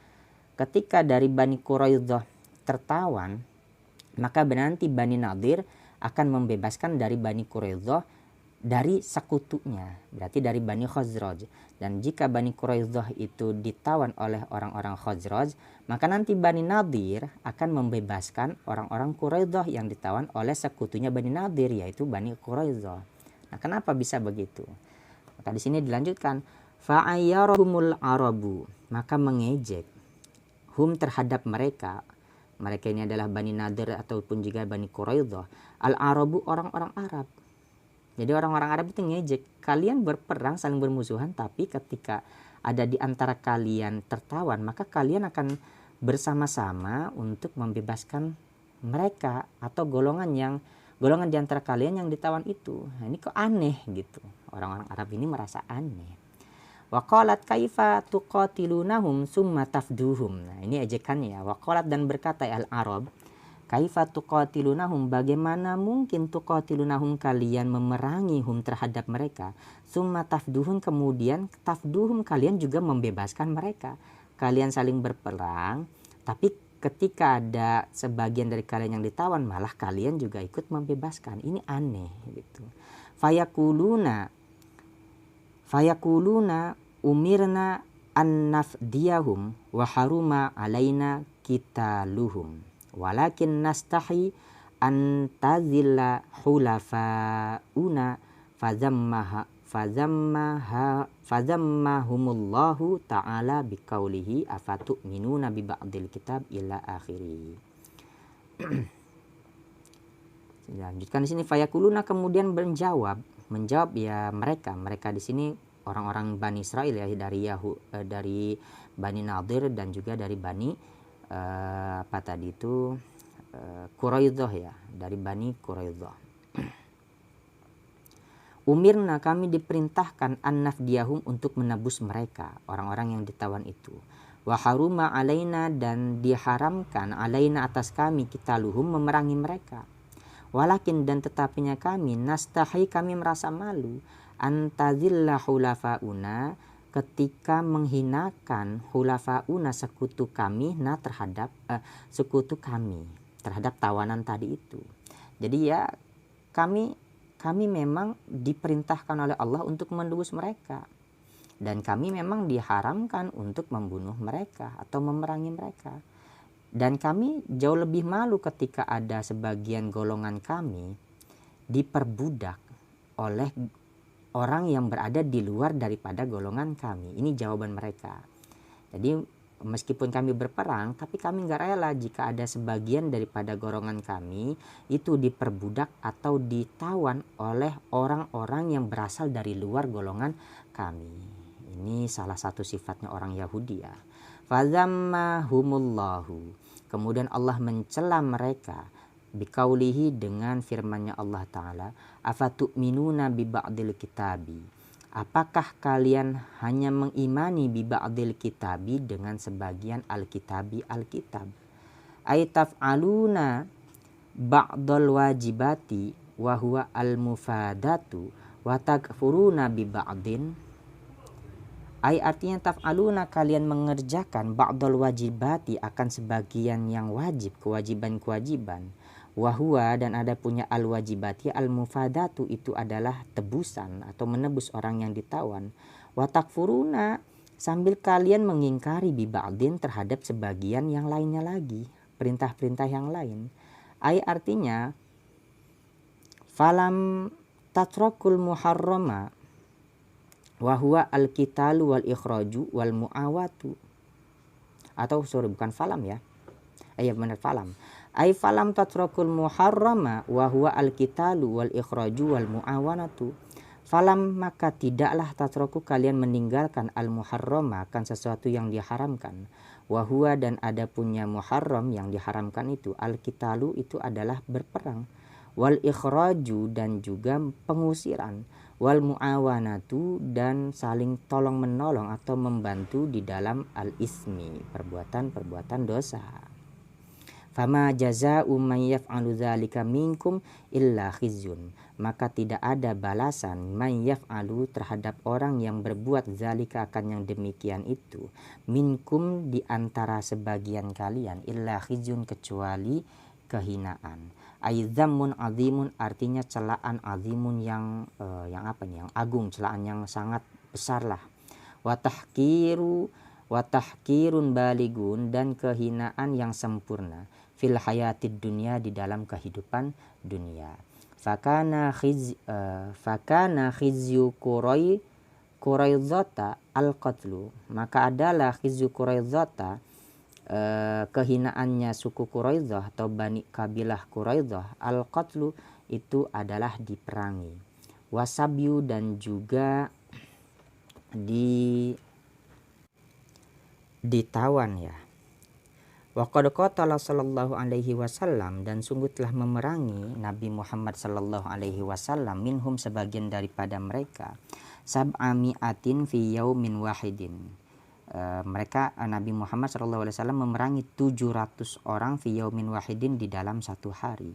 ketika dari Bani Quraidah tertawan, maka nanti Bani Nadir akan membebaskan dari Bani Quraidah dari sekutunya, berarti dari Bani Khazraj. Dan jika Bani Quraidah itu ditawan oleh orang-orang Khazraj, maka nanti Bani Nadir akan membebaskan orang-orang Quraidah yang ditawan oleh sekutunya Bani Nadir, yaitu Bani Quraidah. Nah, kenapa bisa begitu? Maka di sini dilanjutkan, fa'ayyarahumul arabu, maka mengejek hum terhadap mereka. Mereka ini adalah Bani Nadir ataupun juga Bani Quraidah. Al-Arabu, orang-orang Arab. Jadi orang-orang Arab itu ngejek, kalian berperang saling bermusuhan, tapi ketika ada di antara kalian tertawan, maka kalian akan bersama-sama untuk membebaskan mereka atau golongan di antara kalian yang ditawan itu. Nah, ini kok aneh gitu. Orang-orang Arab ini merasa aneh. Waqalat kaifa tuqatilunahum summa tafduhum. Nah, ini ejekannya. Waqalat, dan berkata al-Arab, kaifa tuqatilunahum, bagaimana mungkin tuqatilunahum, kalian memerangi hum terhadap mereka, summa tafduhum, kemudian tafduhum, kalian juga membebaskan mereka. Kalian saling berperang, tapi ketika ada sebagian dari kalian yang ditawan, malah kalian juga ikut membebaskan. Ini aneh gitu. Fayakuluna umirna an nafdiyahum wa haruma alaina qitaluhum walakin nastahi an tazilla hulafauna fazammahumullahu ta'ala biqaulihi afatu'minuna bi ba'dil kitab ila akhiri. Lanjutkan di sini, fayakuluna, kemudian menjawab ya mereka di sini orang-orang Bani Israel ya, dari Bani Nadir dan juga dari Bani Quraidah ya, dari Bani Quraidah. Umirna, kami diperintahkan an-nafdiyahum, untuk menebus mereka, orang-orang yang ditawan itu. Wa haruma alaina, dan diharamkan alaina, atas kami, qitaluhum, memerangi mereka. Walakin, dan tetapinya kami, nastahi, kami merasa malu, antazilla hulafauna, ketika menghinakan hulafauna, sekutu kami, sekutu kami terhadap tawanan tadi itu. Jadi ya kami memang diperintahkan oleh Allah untuk menebus mereka, dan kami memang diharamkan untuk membunuh mereka atau memerangi mereka. Dan kami jauh lebih malu ketika ada sebagian golongan kami diperbudak oleh orang yang berada di luar daripada golongan kami. Ini jawaban mereka. Jadi meskipun kami berperang, tapi kami nggak rela jika ada sebagian daripada golongan kami itu diperbudak atau ditawan oleh orang-orang yang berasal dari luar golongan kami. Ini salah satu sifatnya orang Yahudi ya. Fadzammahumullahu. Kemudian Allah mencela mereka biqaulihi dengan firman-Nya Allah Ta'ala, afatu'minuna bi ba'dil kitabi. Apakah kalian hanya mengimani bi ba'dil kitabi dengan sebagian alkitabi alkitab? Ay taf'aluna ba'dal wajibati wa huwa al-mufadatu wa takfuruna bi ba'din. Ay artinya taf'aluna, kalian mengerjakan ba'dal wajibati akan sebagian yang wajib, kewajiban-kewajiban. Wahua dan ada punya al-wajibati al-mufadatu, itu adalah tebusan atau menebus orang yang ditawan. Watakfuruna, sambil kalian mengingkari bi ba'din terhadap sebagian yang lainnya lagi, perintah-perintah yang lain. Ay artinya falam tatrakul muharrama wa huwa al-qitalu wal ikhraju wal muawatu. Atau bukan falam ya. Benar falam. Ai falam tatrakul muharrama wa huwa al-qitalu wal ikhraju wal muawanatu. Falam, maka tidaklah tatraku kalian meninggalkan al-muharrama, akan sesuatu yang diharamkan. Wa huwa dan ada punya muharram yang diharamkan itu. Al-qitalu itu adalah berperang. Wal ikhraju dan juga pengusiran. Wal muawanatu dan saling tolong menolong atau membantu di dalam al-ismi, perbuatan-perbuatan dosa. Fama jazaa'u man yaf'alu dzalika minkum illa khizyun. Maka tidak ada balasan man yaf'alu terhadap orang yang berbuat zalika akan yang demikian itu, minkum di antara sebagian kalian, illa khizyun kecuali kehinaan. Aidzammun azimun artinya celaan, azimun yang agung, celaan yang sangat besar lah. Watahkirun baligun dan kehinaan yang sempurna. Fil hayatid dunia, di dalam kehidupan dunia. Fakana khizyu Quraidzata al-qatlu. Maka adalah khizyu Quraidzata, kehinaannya suku Quraidzah atau Bani kabilah Quraidzah, al-qatlu itu adalah diperangi, wasabyu dan juga ditawan ya. Wa qad qatala sallallahu alaihi wasallam, dan sungguh telah memerangi Nabi Muhammad sallallahu alaihi wasallam minhum sebagian daripada mereka sab'ami'atin fi yaumin wahidin. Mereka Nabi Muhammad SAW memerangi 700 orang fi yaumin wahidin, di dalam satu hari.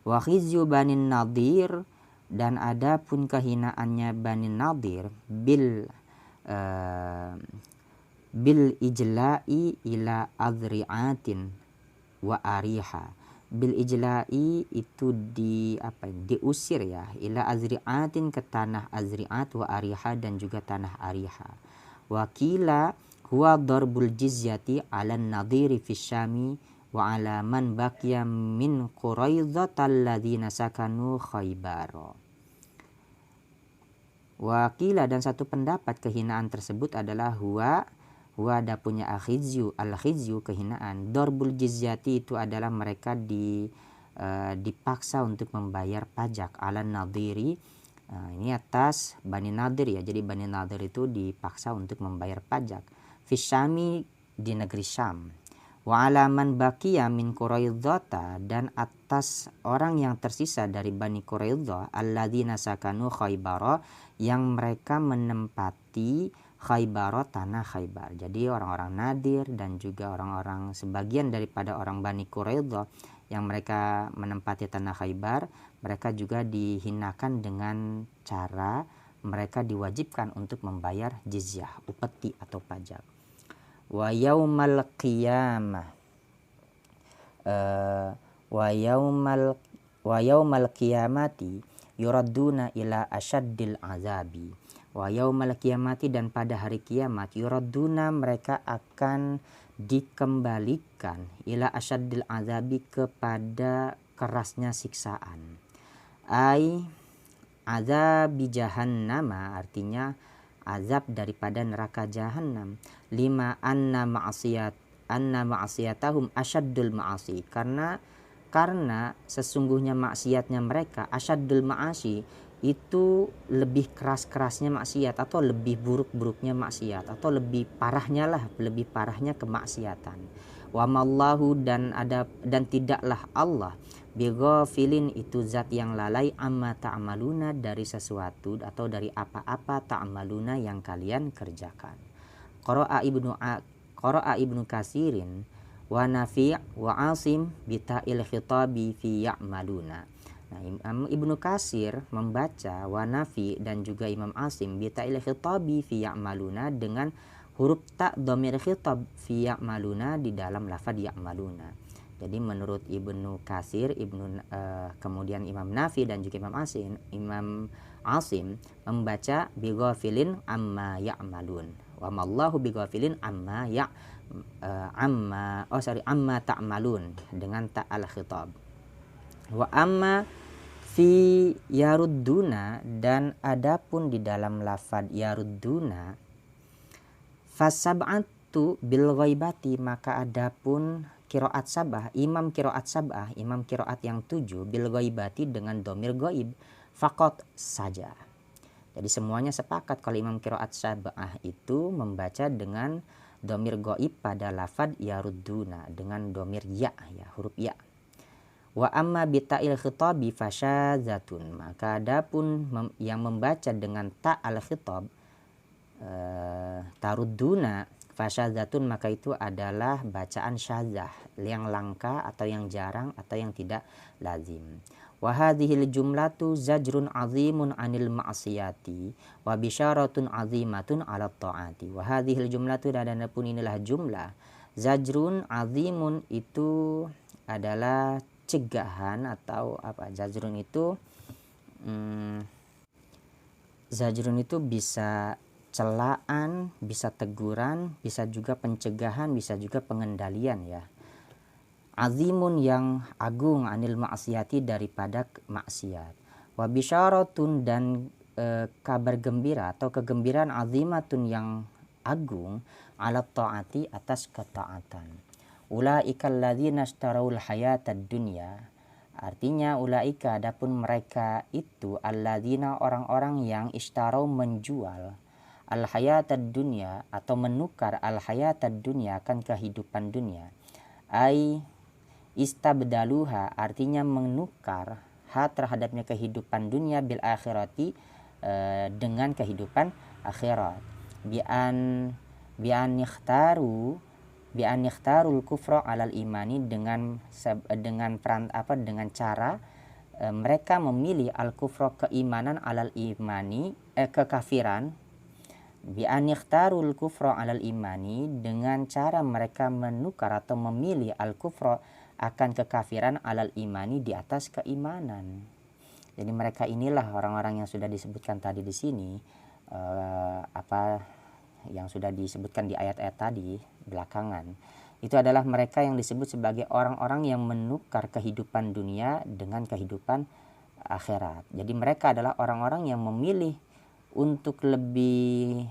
Wa khizyu Bani Nadir, dan ada pun kehinaannya Bani Nadir bil ijla'i ila adri'atin wa ariha. Bil ijla'i itu diusir ya, ila azri'atin ke tanah azri'at, wa ariha dan juga tanah ariha. Wakila huwa darbul jizyati ala nadhiri fi syami wa ala man baqiya min quraidzatal ladzina sakanu Khaybar. Wakila, dan satu pendapat kehinaan tersebut adalah huwa ada punya al-khizyu kehinaan. Darbul jizyati itu adalah mereka dipaksa untuk membayar pajak ala nadhiri. Ini atas Bani Nadir ya. Jadi Bani Nadir itu dipaksa untuk membayar pajak. Fisyami, di negeri Syam. Wa alaman baqiya min Quraidzata, dan atas orang yang tersisa dari Bani Quraidzah, alladzina sakanu Khaybar, yang mereka menempati Khaybar, tanah Khaybar. Jadi orang-orang Nadir dan juga orang-orang sebagian daripada orang Bani Quraidzah yang mereka menempati tanah Khaybar, mereka juga dihinakan dengan cara mereka diwajibkan untuk membayar jizyah, upeti atau pajak. Wa yaumal qiyamah wa yaumal qiyamati, yuradduna ila asyaddil azabi. Wa yaumal kiamati, dan pada hari kiamat, yuradduna mereka akan dikembalikan ila asyaddil azabi, kepada kerasnya siksaan. Ai azabi jahannama, artinya azab daripada neraka jahanam. Lima anna ma'asiyatahum asyaddul ma'asi, karena sesungguhnya maksiatnya mereka, asyaddul ma'asi, itu lebih keras-kerasnya maksiat, atau lebih buruk-buruknya maksiat, atau lebih parahnya kemaksiatan. Wa mallahu, dan tidaklah Allah bighafilin, itu zat yang lalai, amma ta'maluna, dari sesuatu atau dari apa-apa ta'maluna yang kalian kerjakan. Qara'a ibnu Kasirin wa Nafi' wa Asim bita'il khitabi fi ya'maluna. Nah, Imam Ibnu Katsir membaca wa Nafi dan juga Imam Asim bita'il khitabi fi ya'maluna, dengan huruf ta dhamir khitab fi ya'maluna, di dalam lafaz ya'maluna. Jadi menurut Ibnu Katsir, kemudian Imam Nafi dan juga Imam Asim membaca bighafilin amma ya'malun. Wa mallahu bighafilin amma amma ta'malun, dengan ta al khitab. Wa amma fi yarudduna, dan adapun di dalam lafaz yarudduna, fasab'atu bil ghaibati, maka adapun qiraat sabah, imam qiraat yang 7 bil ghaibati, dengan dhamir ghaib, faqat saja. Jadi semuanya sepakat kalau imam qiraat sabah itu membaca dengan dhamir ghaib pada lafaz yarudduna, dengan dhamir ya, huruf ya. Wa amma bita'il khitabi fasyadzatun, maka adapun yang membaca dengan ta al khitab tarudduna fasyadzatun, maka itu adalah bacaan syadzah, yang langka atau yang jarang atau yang tidak lazim. Wa hadhil jumlatu zajrun azimun anil ma'siyati wa bisyaratun azimatun ala ta'ati. Wa hadhil jumlatu, dan adapun inilah jumlah, zajrun azimun, itu adalah cegahan atau apa? Zajrun itu bisa celaan, bisa teguran, bisa juga pencegahan, bisa juga pengendalian ya. Azimun, yang agung, anil ma'siyati, daripada maksiat. Wa bisyaratun, dan kabar gembira atau kegembiraan, azimatun, yang agung, ala ta'ati, atas ketaatan. Ulaika alladzina ishtarawul hayatad dunya, artinya ulaika, adapun mereka itu, alladzina, orang-orang yang ishtarau, menjual, al hayatad dunya, atau menukar al hayatad dunya, akan kehidupan dunia. Ai istabdaluha, artinya menukar terhadapnya kehidupan dunia, bil akhirati, dengan kehidupan akhirat. Bi'an ikhtarul kufra alal imani, dengan cara mereka memilih al kufra, keimanan, alal imani, kekafiran. Bi'an ikhtarul kufra alal imani, dengan cara mereka menukar atau memilih al kufra, akan kekafiran, alal imani, di atas keimanan. Jadi mereka inilah orang-orang yang sudah disebutkan tadi di sini, yang sudah disebutkan di ayat-ayat tadi belakangan, itu adalah mereka yang disebut sebagai orang-orang yang menukar kehidupan dunia dengan kehidupan akhirat. Jadi mereka adalah orang-orang yang memilih untuk lebih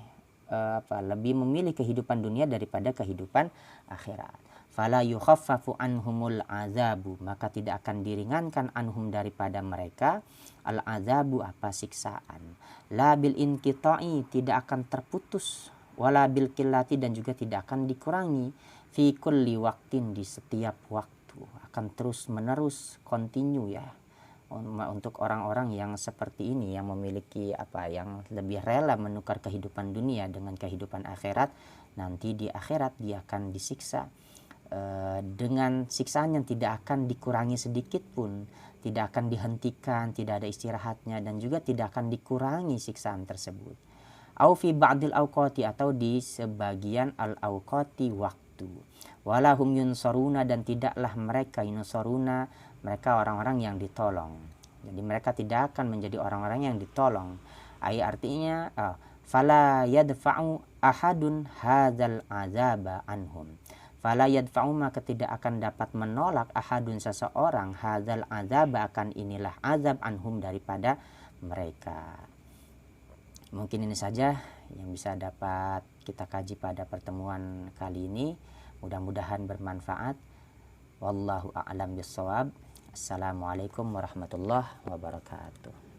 memilih kehidupan dunia daripada kehidupan akhirat. Fala yukhaffafu anhumul azabu, maka tidak akan diringankan anhum, daripada mereka, al azabu, siksaan. La bil inqita'i, tidak akan terputus, wala bil qillati, dan juga tidak akan dikurangi, fi kulli waqtin, di setiap waktu, akan terus menerus, continue ya. Untuk orang-orang yang seperti ini, yang memiliki yang lebih rela menukar kehidupan dunia dengan kehidupan akhirat, nanti di akhirat dia akan disiksa dengan siksaan yang tidak akan dikurangi sedikit pun, tidak akan dihentikan, tidak ada istirahatnya, dan juga tidak akan dikurangi siksaan tersebut. Au fi ba'dil awqati, atau di sebagian al-awqati, waktu. Walahum yunsaruna, dan tidaklah mereka yunsaruna, mereka orang-orang yang ditolong. Jadi mereka tidak akan menjadi orang-orang yang ditolong. Artinya fala yadfa'u ahadun hadzal azaba anhum. Fala yadfa'u, maka tidak akan dapat menolak ahadun seseorang hadzal azaba, akan inilah azab, anhum daripada mereka. Mungkin ini saja yang bisa dapat kita kaji pada pertemuan kali ini. Mudah-mudahan bermanfaat. Wallahu a'lam bishawab. Assalamualaikum warahmatullahi wabarakatuh.